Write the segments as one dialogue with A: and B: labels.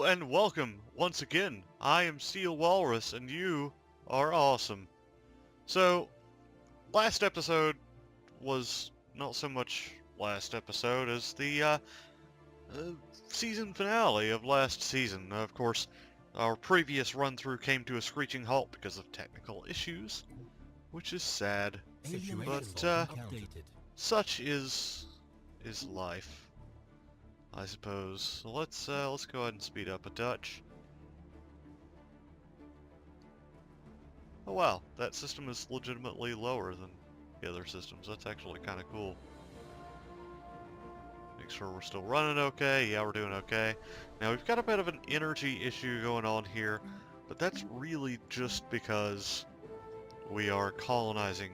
A: and welcome once again. I am Steel Walrus and you are awesome. So, last episode was not so much last episode as the season finale of last season. Of course, our previous run-through came to a screeching halt because of technical issues, which is sad, but such is life, I suppose. So let's go ahead and speed up a touch. Oh wow, that system is legitimately lower than the other systems. That's actually kind of cool. Make sure we're still running okay. Yeah, we're doing okay. Now we've got a bit of an energy issue going on here, but that's really just because we are colonizing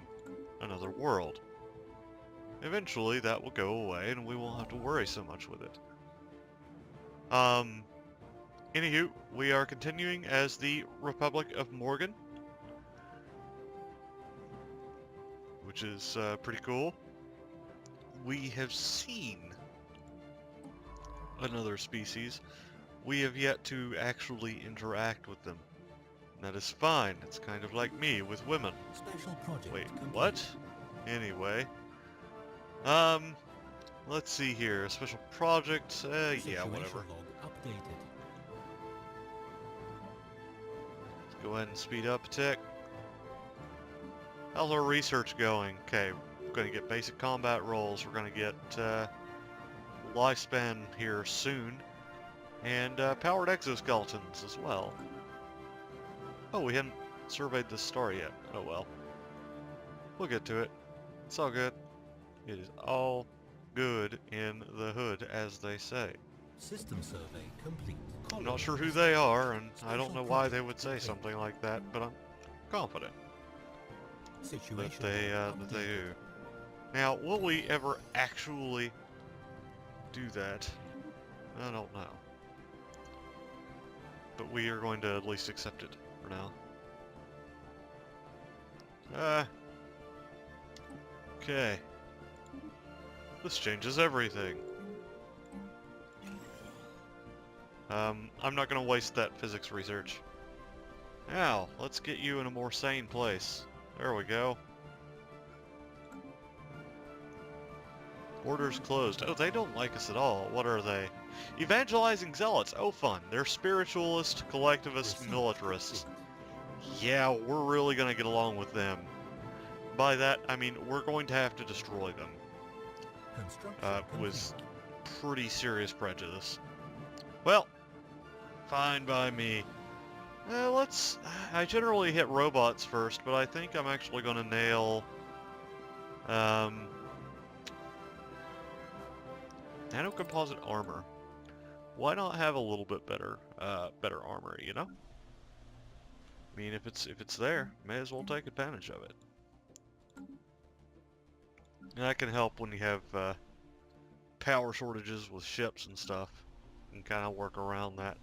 A: another world. Eventually that will go away and we won't have to worry so much with it. Anywho, we are continuing as the Republic of Morgan, which is pretty cool. We have seen another species. We have yet to actually interact with them. And that is fine. It's kind of like me with women.
B: Special project
A: Wait,
B: complete.
A: what? Anyway. Let's see here. A special project. Yeah,
B: Situation
A: whatever.
B: log updated.
A: Let's go ahead and speed up a tick. How's our research going? Okay, we're going to get basic combat rolls. We're going to get lifespan here soon. And powered exoskeletons as well. Oh, we hadn't surveyed this star yet. Oh well. We'll get to it. It's all good. It is all good in the hood, as they say.
B: System survey complete.
A: I'm not sure who they are, and I don't know why they would say something like that, but I'm confident
B: Situation
A: that they do. Now, will we ever actually do that? I don't know. But we are going to at least accept it for now. Okay. This changes everything. I'm not going to waste that physics research. Now, let's get you in a more sane place. There we go. Borders closed. Oh, they don't like us at all. What are they? Evangelizing zealots. Oh, fun. They're spiritualist, collectivist, militarists. Yeah, we're really going to get along with them. By that, I mean we're going to have to destroy them. With pretty serious prejudice. Well, fine by me. I generally hit robots first, but I think I'm actually going to nail nanocomposite armor. Why not have a little bit better armor, you know? I mean, if it's there, may as well take advantage of it. And that can help when you have power shortages with ships and stuff. You can kind of work around that.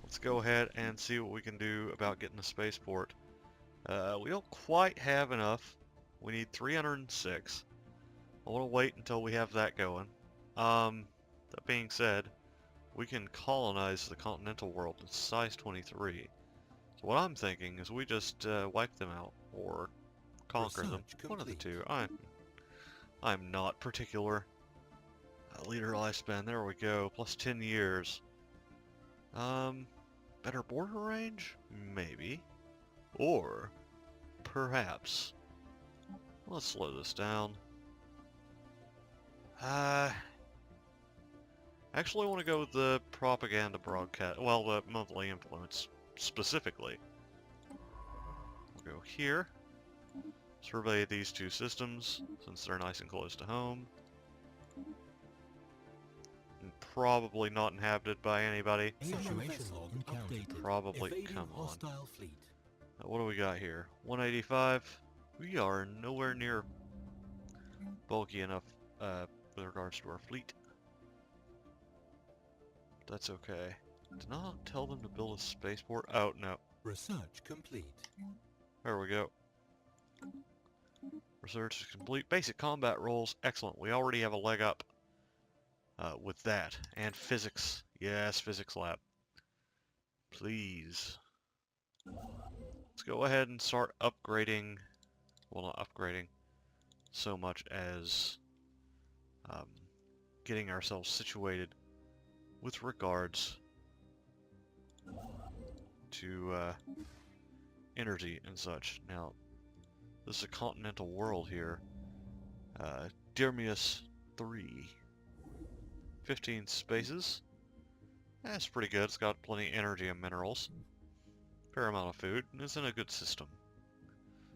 A: Let's go ahead and see what we can do about getting a spaceport. We don't quite have enough. We need 306. I want to wait until we have that going. That being said, we can colonize the continental world. It's size 23. So what I'm thinking is we just wipe them out or conquer them. One of the two. I'm not particular. Leader lifespan, there we go. Plus 10 years. Better border range? Maybe. Or, perhaps. Let's slow this down. Actually, I want to go with the propaganda broadcast. Well, the monthly influence, specifically. We'll go here. Survey these two systems, since they're nice and close to home. And probably not inhabited by anybody.
B: Situation log updated.
A: Probably,
B: Evading
A: come on.
B: hostile fleet.
A: What do we got here? 185. We are nowhere near bulky enough with regards to our fleet. That's okay. Did not tell them to build a spaceport. Oh, no.
B: Research complete.
A: There we go. Research is complete. Basic combat rolls. Excellent. We already have a leg up with that. And physics. Yes, physics lab. Please. Let's go ahead and start upgrading. Well, not upgrading so much as getting ourselves situated with regards to energy and such. Now, this is a continental world here. Dirmius 3. 15 spaces. That's pretty good. It's got plenty of energy and minerals. Fair amount of food, and it's in a good system.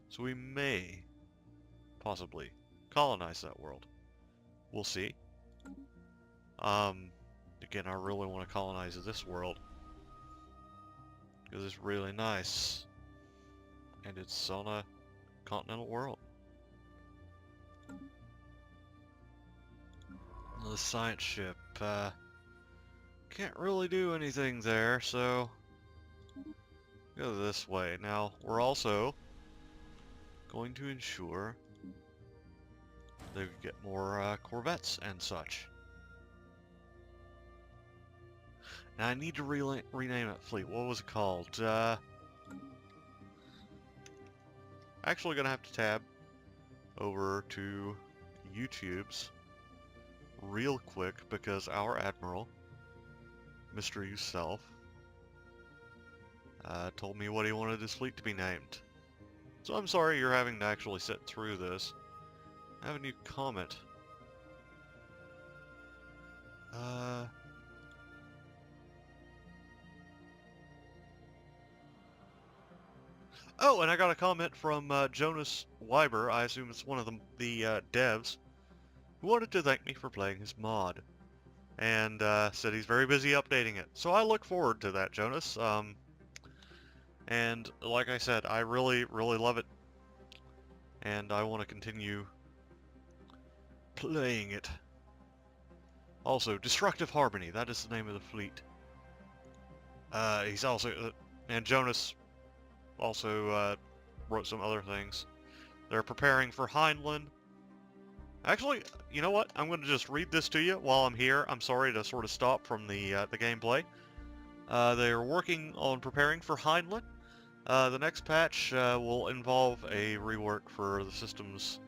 A: So we may possibly colonize that world. We'll see. Again, I really want to colonize this world because it's really nice, and it's on a continental world. The science ship, can't really do anything there, so go this way. Now, we're also going to ensure they get more corvettes and such. Now, I need to rename that fleet. What was it called? Actually gonna have to tab over to YouTube's real quick because our Admiral, Mr. Yourself, told me what he wanted his fleet to be named. So I'm sorry you're having to actually sit through this. I have a new comment. Oh, and I got a comment from Jonas Weiber. I assume it's one of the devs, who wanted to thank me for playing his mod, and said he's very busy updating it. So I look forward to that, Jonas. And like I said, I really, really love it, and I want to continue playing it. Also, Destructive Harmony, that is the name of the fleet. He's also, and Jonas also wrote some other things. They're preparing for Heinlein. Actually, you know what? I'm going to just read this to you while I'm here. I'm sorry to sort of stop from the gameplay. They are working on preparing for Heinlein. The next patch will involve a rework for the systems.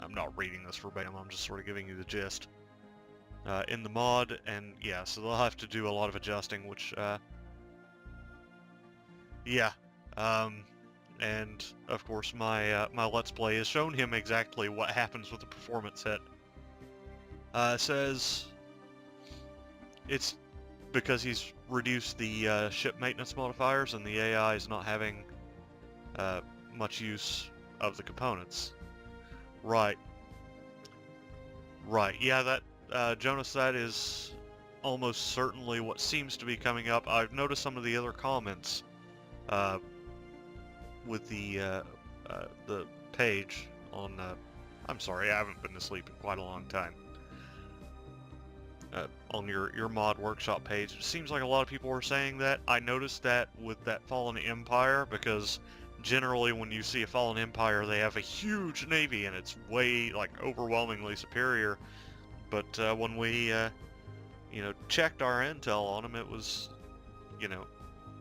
A: I'm not reading this verbatim, I'm just sort of giving you the gist. In the mod, and yeah, so they'll have to do a lot of adjusting, which, yeah. And of course my my Let's Play has shown him exactly what happens with the performance hit. Says it's because he's reduced the ship maintenance modifiers and the AI is not having much use of the components. Right. Right. Yeah, that Jonas, that is almost certainly what seems to be coming up. I've noticed some of the other comments with the page on, I'm sorry, I haven't been asleep in quite a long time. On your mod workshop page, it seems like a lot of people are saying that. I noticed that with that Fallen Empire, because generally when you see a Fallen Empire, they have a huge navy, and it's way, like, overwhelmingly superior. But when we, you know, checked our intel on them, it was, you know,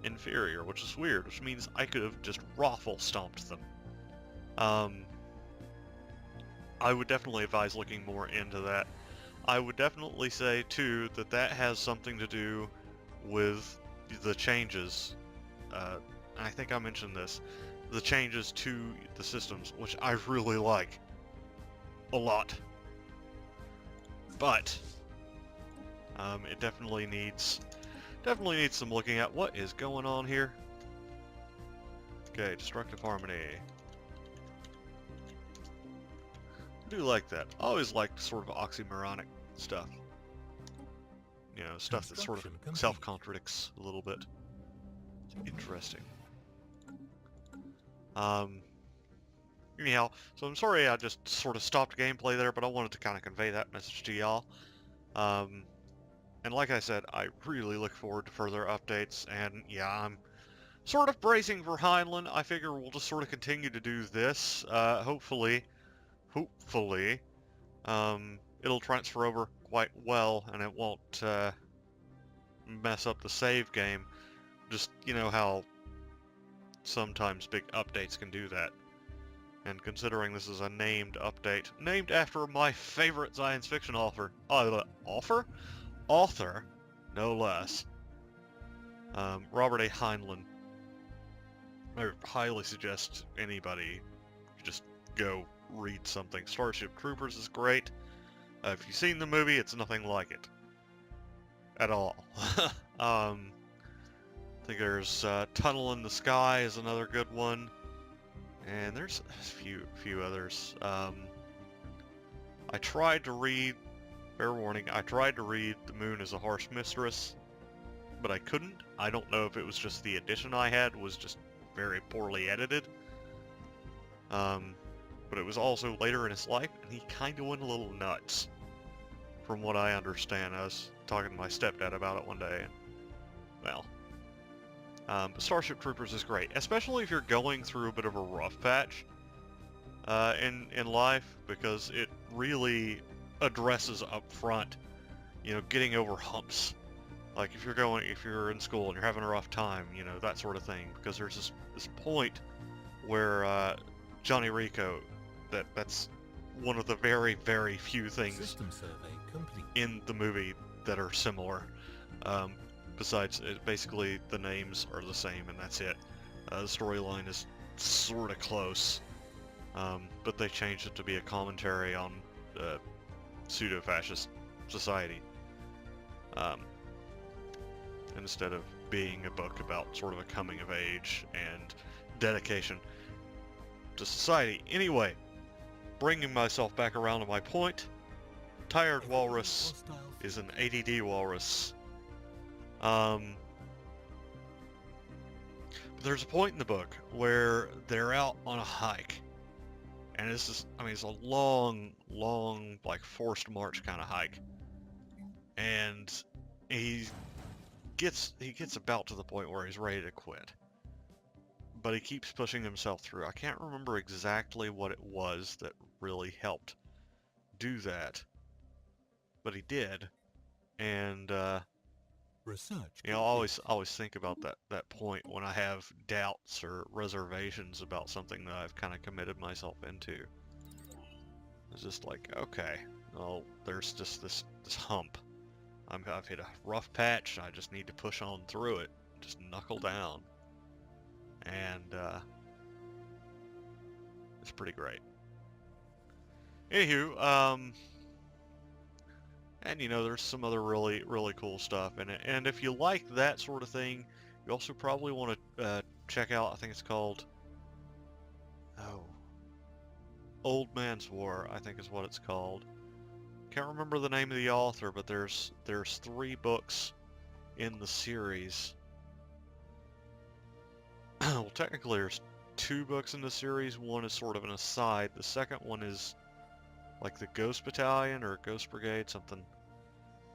A: inferior, which is weird, which means I could have just raffle stomped them. I would definitely advise looking more into that. I would definitely say, too, that that has something to do with the changes. I think I mentioned this. The changes to the systems, which I really like a lot. But it definitely needs some looking at. What is going on here? Okay, Destructive Harmony. I do like that. I always liked sort of oxymoronic stuff. You know, stuff that sort of self-contradicts a little bit. It's interesting. Anyhow, so I'm sorry I just sort of stopped gameplay there, but I wanted to kind of convey that message to y'all. And like I said, I really look forward to further updates, and yeah, I'm sort of bracing for Heinlein. I figure we'll just sort of continue to do this. Hopefully, it'll transfer over quite well, and it won't mess up the save game. Just, you know how sometimes big updates can do that. And considering this is a named update, named after my favorite science fiction author, no less, Robert A. Heinlein. I highly suggest anybody just go read something. Starship Troopers is great. If you've seen the movie, it's nothing like it at all. I think there's Tunnel in the Sky is another good one, and there's a few others. I tried to read, fair warning, I tried to read The Moon is a Harsh Mistress, but I couldn't. I don't know if it was just the edition I had was just very poorly edited. But it was also later in his life, and he kind of went a little nuts, from what I understand. I was talking to my stepdad about it one day, and, well, but Starship Troopers is great, especially if you're going through a bit of a rough patch in life, because it really addresses up front, you know, getting over humps. Like if you're in school and you're having a rough time, you know, that sort of thing. Because there's this point where Johnny Rico, that's one of the very, very few things
B: System survey complete.
A: in the movie that are similar. Besides, basically the names are the same and that's it. The storyline is sort of close, but they changed it to be a commentary on pseudo-fascist society. Instead of being a book about sort of a coming of age and dedication to society. Anyway, bringing myself back around to my point, Tired Walrus
B: Hostile
A: is an ADD walrus. There's a point in the book where they're out on a hike, and it's just, I mean, it's a long, like forced march kind of hike, and he gets about to the point where he's ready to quit, but he keeps pushing himself through. I can't remember exactly what it was that really helped do that, but he did, and
B: research.
A: you know, I always think about that point when I have doubts or reservations about something that I've kind of committed myself into. It's just like, okay, well, there's just this hump. I've hit a rough patch. I just need to push on through it, just knuckle down, and it's pretty great. Anywho, and you know, there's some other really cool stuff in it. And if you like that sort of thing, you also probably want to check out, I think it's called, Old Man's War, I think is what it's called. Can't remember the name of the author, but there's 3 books in the series. Well, technically there's 2 books in the series. One is sort of an aside. The second one is like the Ghost Battalion or Ghost Brigade, something.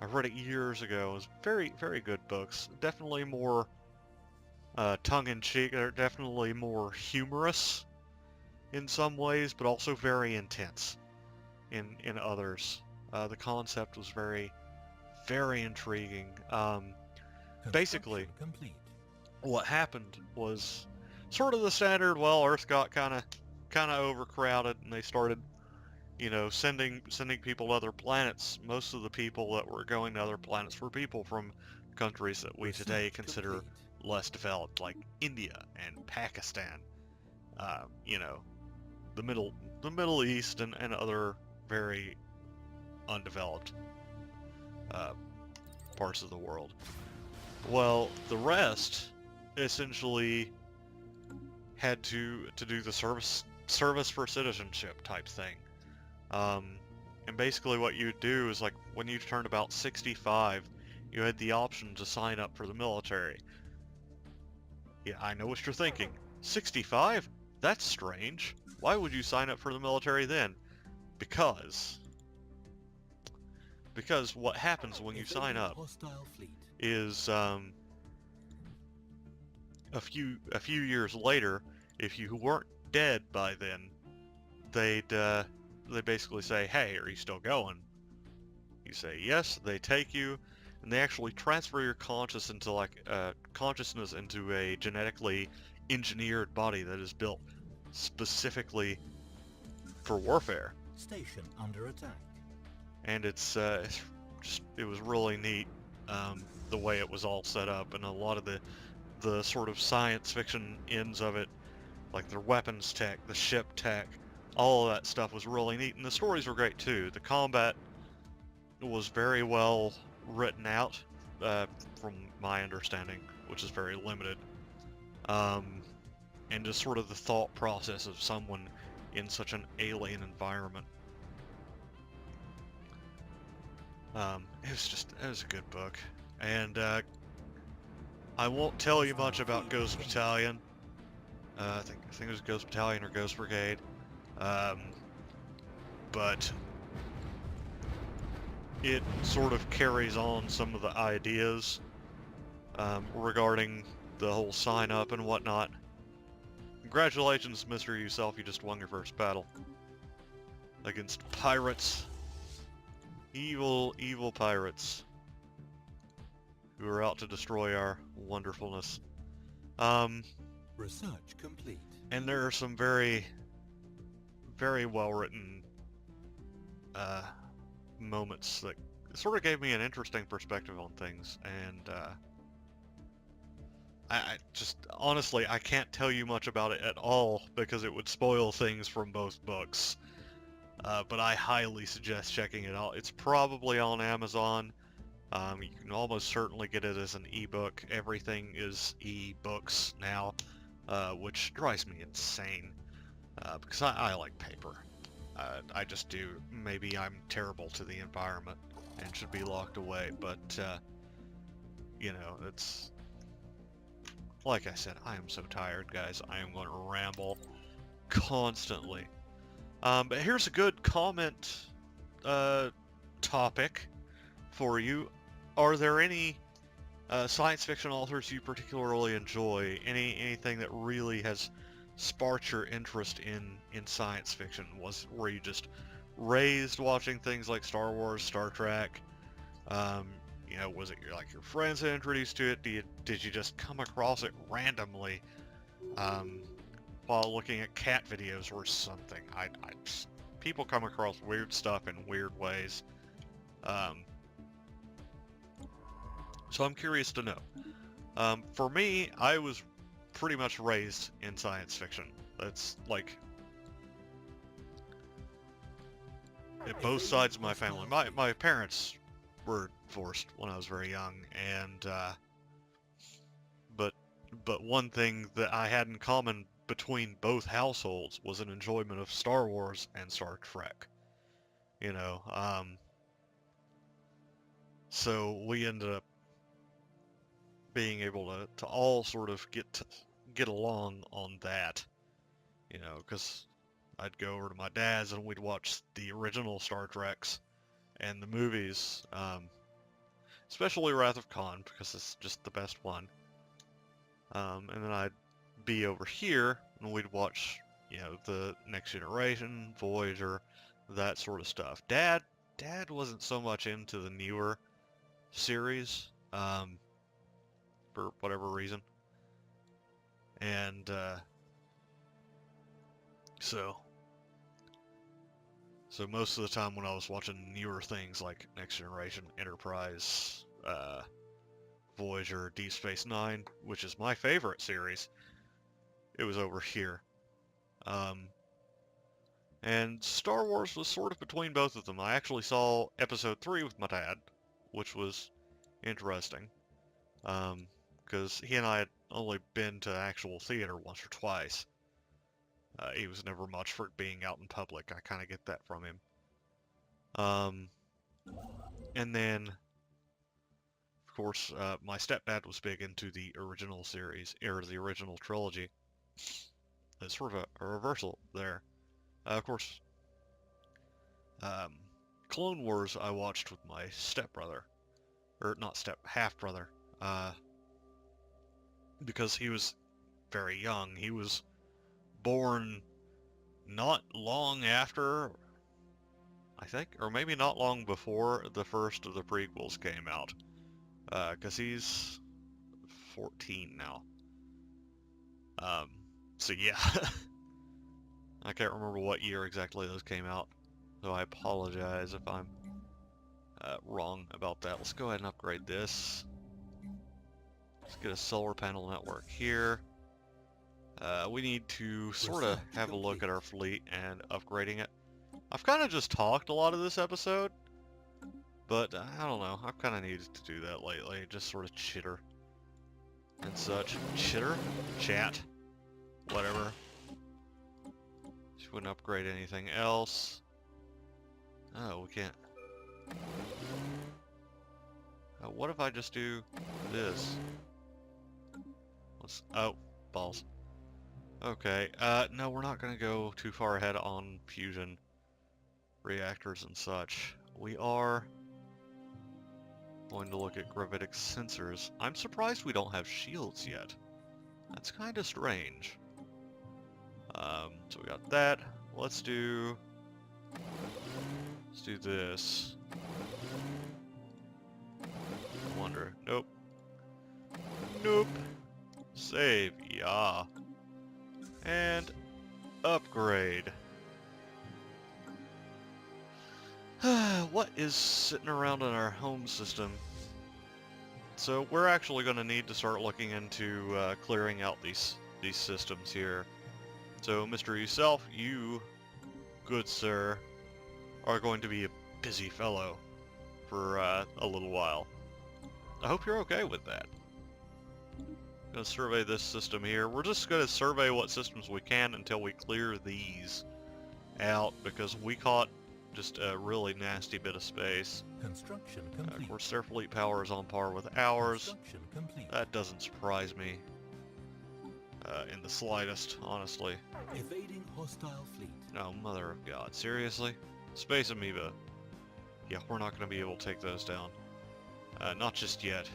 A: I read it years ago. It was very good books. Definitely more tongue-in-cheek. They're definitely more humorous in some ways, but also very intense in others. The concept was very intriguing. Basically,
B: Complete.
A: what happened was sort of the standard. Well, Earth got kind of overcrowded, and they started, you know, sending people to other planets. Most of the people that were going to other planets were people from countries that we today consider less developed, like India and Pakistan. You know, the Middle East and other very undeveloped parts of the world. Well, the rest essentially had to do the service for citizenship type thing. And basically what you'd do is, like, when you turned about 65, you had the option to sign up for the military. Yeah, I know what you're thinking. 65? That's strange. Why would you sign up for the military then? Because what happens when you sign up
B: Hostile fleet.
A: is a few years later, if you weren't dead by then, they basically say, hey, are you still going? You say yes. They take you, and they actually transfer your consciousness into a genetically engineered body that is built specifically for warfare.
B: Station under attack.
A: And it was really neat, the way it was all set up, and a lot of the sort of science fiction ends of it, like their weapons tech, the ship tech, all of that stuff was really neat, and the stories were great too. The combat was very well written out, from my understanding, which is very limited, and just sort of the thought process of someone in such an alien environment. It was a good book, and I won't tell you much about Ghost Battalion. I think it was Ghost Battalion or Ghost Brigade, but it sort of carries on some of the ideas regarding the whole sign up and whatnot. Congratulations, Mr. Yourself, you just won your first battle against pirates. Evil, evil pirates who are out to destroy our wonderfulness.
B: Research complete.
A: And there are some very, very well-written moments that sort of gave me an interesting perspective on things, and I just, honestly, I can't tell you much about it at all because it would spoil things from both books. But I highly suggest checking it out. It's probably on Amazon. You can almost certainly get it as an ebook. Everything is ebooks now, which drives me insane, because I like paper. I just do. Maybe I'm terrible to the environment and should be locked away, but, you know, it's... Like I said, I am so tired, guys. I am going to ramble constantly. But here's a good comment topic for you. Are there any science fiction authors you particularly enjoy? Anything that really has sparked your interest in science fiction? Were you just raised watching things like Star Wars, Star Trek? You know, was it your friends that introduced to it? Did you just come across it randomly? While looking at cat videos or something. People come across weird stuff in weird ways. So I'm curious to know. For me, I was pretty much raised in science fiction. That's like at both sides of my family. My parents were divorced when I was very young, and but one thing that I had in common between both households was an enjoyment of Star Wars and Star Trek. You know, so we ended up being able to all sort of get along on that. You know, because I'd go over to my dad's and we'd watch the original Star Treks and the movies, especially Wrath of Khan, because it's just the best one. And then I'd be over here and we'd watch, you know, the Next Generation, Voyager, that sort of stuff. Dad wasn't so much into the newer series, for whatever reason. And so most of the time when I was watching newer things like Next Generation, Enterprise, Voyager, Deep Space Nine, which is my favorite series, it was over here. And Star Wars was sort of between both of them. I actually saw Episode 3 with my dad, which was interesting, because he and I had only been to actual theater once or twice. He was never much for being out in public. I kind of get that from him. And then, of course, my stepdad was big into the original series, or the original trilogy. It's sort of a reversal there. Of course, Clone Wars I watched with my stepbrother, or not half-brother, because he was very young. He was born not long after, I think, or maybe not long before the first of the prequels came out. Because he's 14 now. So yeah. I can't remember what year exactly those came out, so I apologize if I'm wrong about that. Let's go ahead and upgrade this. Let's get a solar panel network here. We need to sort of have a look at our fleet and upgrading it. I've kind of just talked a lot of this episode, but I don't know. I've kind of needed to do that lately. Just sort of chitter and such. Chitter? Chat? Whatever. Just wouldn't upgrade anything else. Oh, we can't. What if I just do this? Oh, balls. Okay, no, we're not gonna go too far ahead on fusion reactors and such. We are going to look at gravitic sensors. I'm surprised we don't have shields yet. That's kind of strange. So we got that. Let's do this. I wonder. Nope. Nope. Save. Yeah. And upgrade. What is sitting around in our home system? So we're actually going to need to start looking into clearing out these systems here. So Mr. Yourself, you, good sir, are going to be a busy fellow for a little while. I hope you're okay with that. Gonna survey this system here. We're just gonna survey what systems we can until we clear these out, because we caught just a really nasty bit of space.
B: Construction complete.
A: Of course, their fleet power is on par with ours.
B: Construction complete.
A: That doesn't surprise me in the slightest, honestly.
B: Evading hostile fleet.
A: No, mother of God, seriously? Space Amoeba. Yeah, we're not gonna be able to take those down. Not just yet.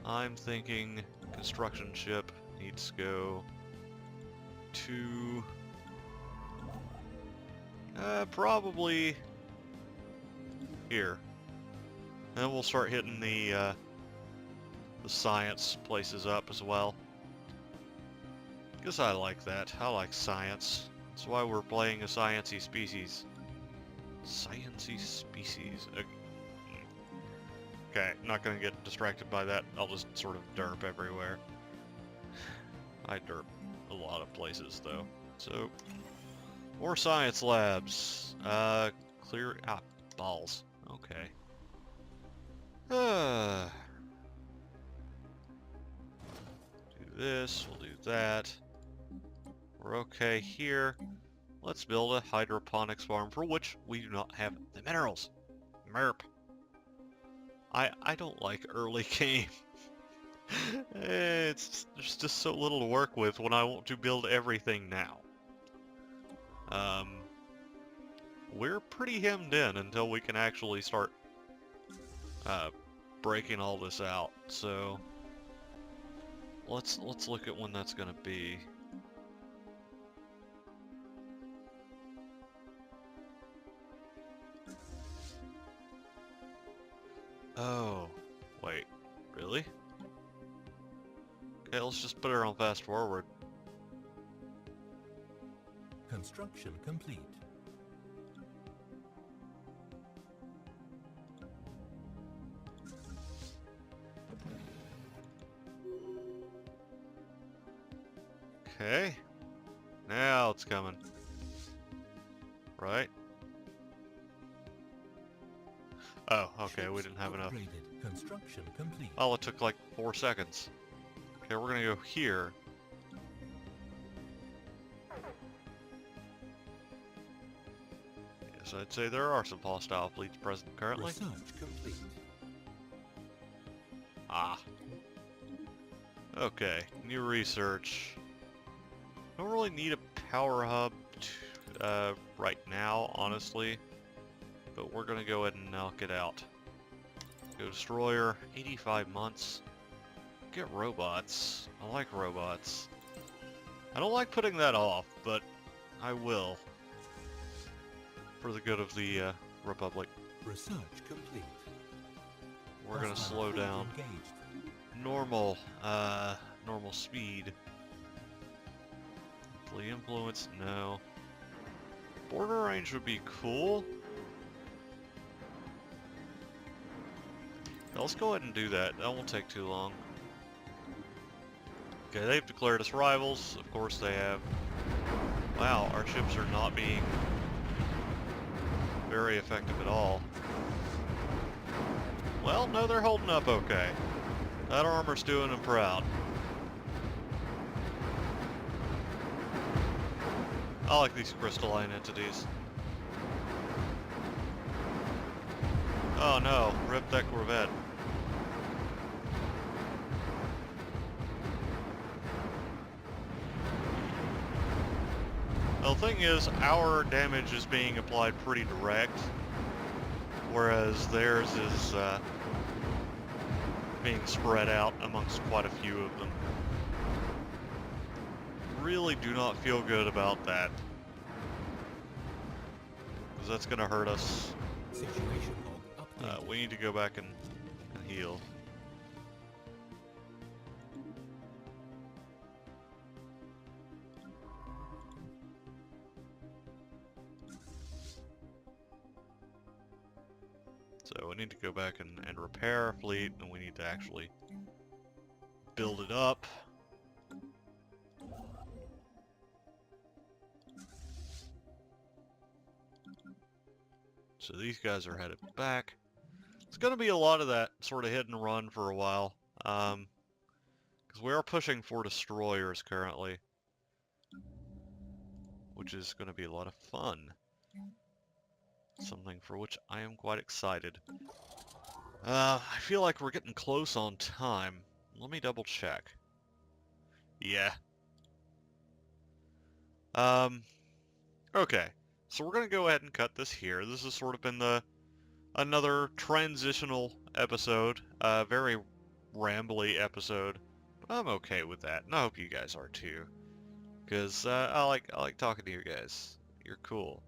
A: I'm thinking construction ship needs to go to probably here. And we'll start hitting the science places up as well. Because I like that. I like science. That's why we're playing a sciencey species. Sciencey species. Okay, not gonna get distracted by that. I'll just sort of derp everywhere. I derp a lot of places though. So, more science labs. Clear. Balls. Okay. Do this. We'll do that. We're okay here. Let's build a hydroponics farm for which we do not have the minerals. Merp. I don't like early game. There's just so little to work with when I want to build everything now. We're pretty hemmed in until we can actually start breaking all this out. So let's look at when that's gonna be. Oh, wait, really? Okay, let's just put her on fast forward.
B: Construction complete.
A: Okay, now it's coming. Right? Oh, okay, we didn't have enough.
B: Upgraded. Construction complete.
A: Oh, it took like 4 seconds. Okay, we're gonna go here. Yes, I'd say there are some hostile fleets present currently.
B: Research complete.
A: Ah. Okay, new research. Don't really need a power hub right now, honestly. But we're gonna go ahead and knock it out. Go destroyer, 85 months. Get robots. I like robots. I don't like putting that off, but I will. For the good of the Republic.
B: Research complete.
A: we're gonna
B: Hostile
A: slow
B: fleet
A: down.
B: engaged.
A: Normal, normal speed. Fleet influence, no. Border range would be cool. Now, let's go ahead and do that. That won't take too long. Okay, they've declared us rivals. Of course they have. Wow, our ships are not being very effective at all. Well, no, they're holding up okay. That armor's doing them proud. I like these crystalline entities. Oh no, rip that Corvette. Well, the thing is, our damage is being applied pretty direct, whereas theirs is being spread out amongst quite a few of them. Really do not feel good about that, because that's going to hurt us.
B: Situation log updated.
A: We need to go back and heal. So we need to go back and repair our fleet, and we need to actually build it up. So these guys are headed back. It's going to be a lot of that sort of hit and run for a while, because we are pushing for destroyers currently, which is going to be a lot of fun. Something for which I am quite excited. I feel like we're getting close on time. Let me double check. Yeah. Okay. So we're going to go ahead and cut this here. This has sort of been another transitional episode. Very rambly episode. But I'm okay with that. And I hope you guys are too. Because I like talking to you guys. You're cool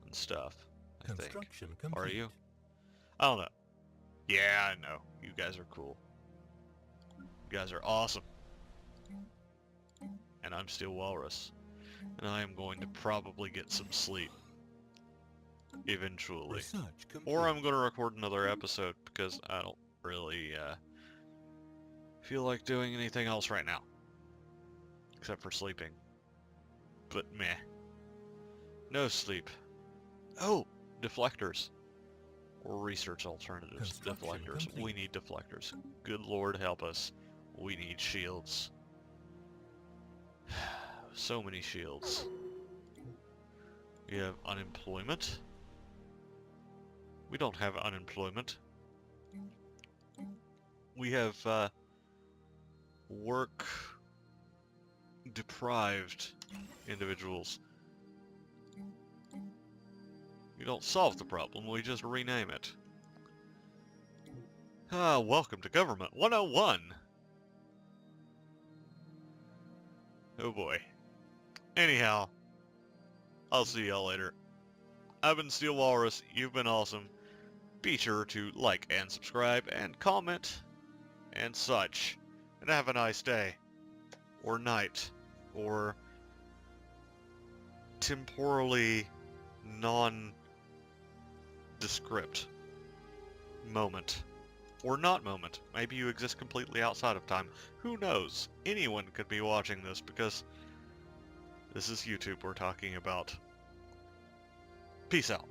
A: and stuff. I think.
B: Construction complete.
A: Are you? I don't know. Yeah, I know. You guys are cool. You guys are awesome. And I'm still Walrus. And I am going to probably get some sleep. Eventually.
B: Research complete.
A: Or I'm going to record another episode because I don't really feel like doing anything else right now. Except for sleeping. But meh. No sleep. Oh! Deflectors. Or research alternatives.
B: Construction
A: Deflectors.
B: complete.
A: We need deflectors. Good Lord help us. We need shields. So many shields. We have unemployment. We don't have unemployment. We have work deprived individuals. We don't solve the problem, we just rename it. Welcome to Government 101! Oh boy. Anyhow, I'll see y'all later. I've been Steel Walrus, you've been awesome. Be sure to like and subscribe and comment and such. And have a nice day. Or night. Or temporally non-descript moment. Or not moment. Maybe you exist completely outside of time. Who knows? Anyone could be watching this because this is YouTube we're talking about. Peace out.